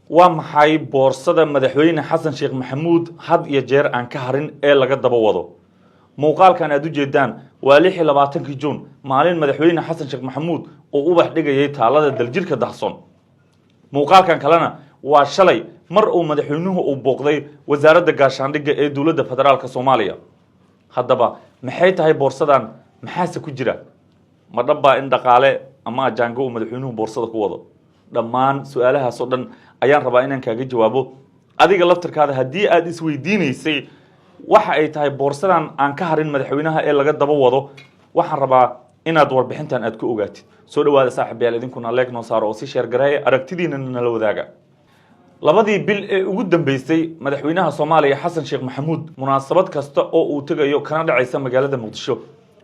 ومحاي بورصة مدحوين حسن شيخ محمود had iyo jeer aan ka harin ee laga daba wado muuqaalkan aad u jeedaan waa 26 Juun maalin madaxweyne Xasan Sheekh Maxamuud oo u bax dhigayay taalada daljirka dahson muuqaalkan kalena waa shalay mar uu madaxweynuhu u booqday wasaaradda gaashaandhigga ee dawladda federaalka Soomaaliya haddaba maxay tahay boorsadan maxaase ku jira ma dhabba in dhaqaale ama ajaango madaxweynuhu boorsada ku wado dhammaan su'aalahaas oo dhan ayaan rabaa inaan kaaga jawaabo adiga laftarkaada haddii aad isweydiinaysay waxa ay tahay boorsadan aan ka harin madaxweynaha ee laga daba wado waxaan rabaa inaad warbixintan aad ku ogaatid soo dhawaada saaxiibayaal idinkuna like noo saaro oo si share gareey aragtidiina nala wadaaga labadii bil ee ugu dambeysay madaxweynaha Soomaaliya Xasan Sheekh Maxamuud munaasabad kasta oo uu tagayo kana dhacaysa magaalada Muqdisho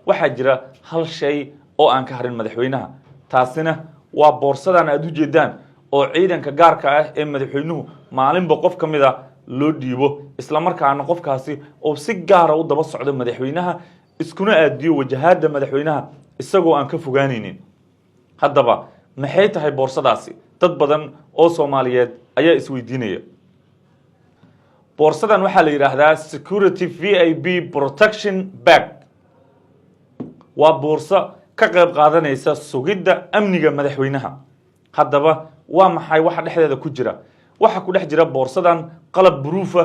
waxa jira hal shay oo aan ka harin madaxweynaha taasina waa boorsadan aad u jeedaan oo ciidanka gaarka ah ee madaxweynuhu maalinba qof kamid ah loo dhiibo isla markaana qofkaasi oo si gaar ah u daba socdo madaxweynaha iskuna aadiyo wajahada madaxweynaha isagoo aan ka fogaanaynin haddaba maxay tahay boorsadaasi dad badan oo Soomaaliyeed ayaa isweydiinaya boorsadan waxa la yiraahdaa security VIP protection bag waa boorso ka qayb qaadanaysa sugidda amniga madaxweynaha haddaba waa maxay waxa dhexdeeda ku jira waxa ku dhex jira boorsadan qalab proof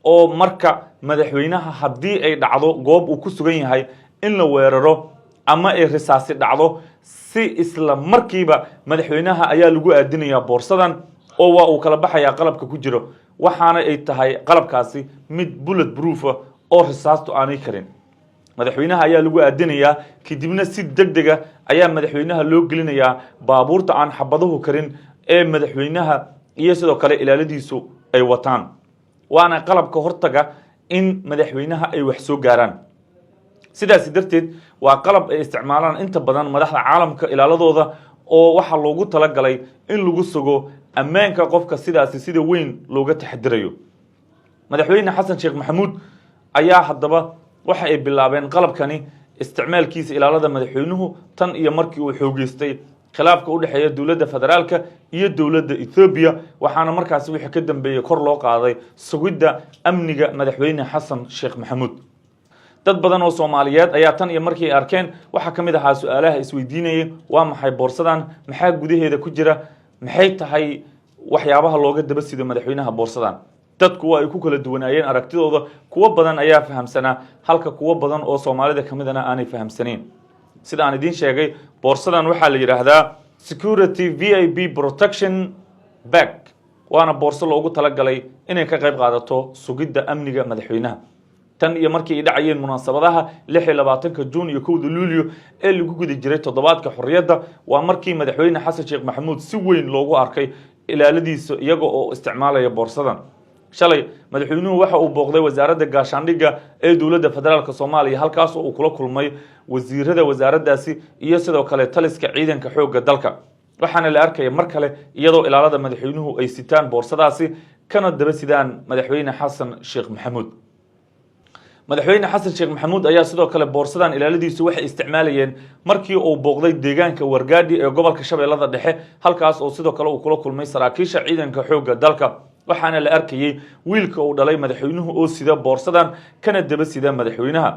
oo marka madaxweynaha hadii ay dhacdo goob uu ku sugan yahay in la weeraro ama ay risaasi dhacdo si isla markiiba madaxweynaha ayaa lagu aadinayaa boorsadan oo waa uu kala baxaya qalabka ku jiro waxaana ay tahay qalabkaasi mid bullet proof oo risaastu aanay karin madaxweynaha ayaa lagu aadinayaa kadibna si degdeg ah ayaa madaxweynaha loo gelinayaa baabuurta aan xabaduhu karin ee madaxweynaha iyo sidoo kale ilaaladiisu ay wataan waana qalabka hortaga in madaxweynaha ay wax soo gaaraan sidaas darteed waa qalab ay isticmaalaan inta badan madaxda caalamka ilaaladooda oo waxa loogu tala galay in lagu sugo ammaanka qofka sidaas sida weyn looga taxadirayo madaxweyne Xasan Sheekh Maxamuud ayaa haddaba waxa ay bilaabeen qalabkani isticmaalkiisa ilaalada madaxweynuhu tan iyo markii uu xoogeystay khilaafka u dhaxeeya dawladda federaalka iyo dawladda Ethiopia waxaana markaas wixii ka dambeeyay kor loo qaaday sugidda amniga madaxweyne Xasan Sheekh Maxamuud dad badan oo Soomaaliyeed ayaa tan iyo markii arkeen waxa kamid ah su'aalaha isweydiinayay waa maxay boorsadan maxaa gudaheeda ku jira maxay tahay waxyaabaha looga daba sido madaxweynaha boorsadan dadku waa ay ku kala duwanaayeen aragtidooda kuwa badan ayaa fahamsanaa halka kuwa badan oo Soomaalida kamidana aanay fahamsaneen sida aan idin sheegay boorsadan waxa la yiraahdaa security VIP protection bag waana boorso loogu tala galay inay ka qayb qaadato sugidda amniga madaxweynaha tan iyo markii ay dhacayeen munaasabadaha 26 Juun iyo 1 Luulyo ee lagu guda jiray toddobaadka xorriyadda waa markii madaxweyne Xasan Sheekh Maxamuud si weyn loogu arkay ilaaladiisa iyaga oo isticmaalaya boorsadan shalay madaxweynuhu waxa uu booqday wasaaradda gaashaandhigga ee dawladda federaalka Soomaaliya halkaas oo uu kula kulmay wasiirada wasaaraddaasi iyo sidoo kale taliska ciidanka xoogga dalka waxaana la arkay mar kale iyadoo ilaalada madaxweynuhu ay sitaan boorsadaasi kana daba sidaan madaxweyne Xasan Sheekh Maxamuud madaxweyne Xasan Sheekh Maxamuud ayaa sidoo kale boorsadan ilaaladiisu waxay isticmaalayeen markii uu booqday deegaanka Wargaadhi ee gobolka Shabeellada Dhexe halkaas oo sidoo kale uu kula kulmay saraakiisha ciidanka xoogga dalka waxaana la arkayay wiilka uu dhalay madaxweynuhu oo sida boorsadan kana daba sida madaxweynaha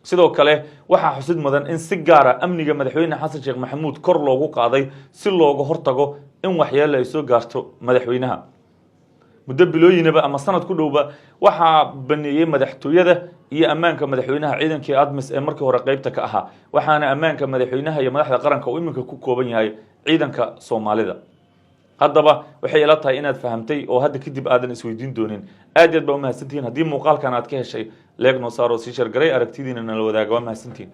sidoo kale waxa xusid mudan in si gaar ah amniga madaxweyne Xasan Sheekh Maxamuud kor loogu qaaday si looga hortago in waxyeello ay soo gaarto madaxweynaha muddo bilooyinaba ama sanad ku dhowba waxa baneeyay madaxtooyada iyo ammaanka madaxweynaha ciidankii ADMIS ee markii hore qaybta ka ahaa waxaana ammaanka madaxweynaha iyo madaxda qaranka uu iminka ku kooban yahay ciidanka Soomaalida haddaba waxay ila tahay inaad fahamtay oo hadda kadib aadan isweydiin doonin aad ba u mahadsantiin hadii muuqaalkan aad ka heshay leeg noo saaro si share garay aragtidiina nala wadaaga waa mahadsantiin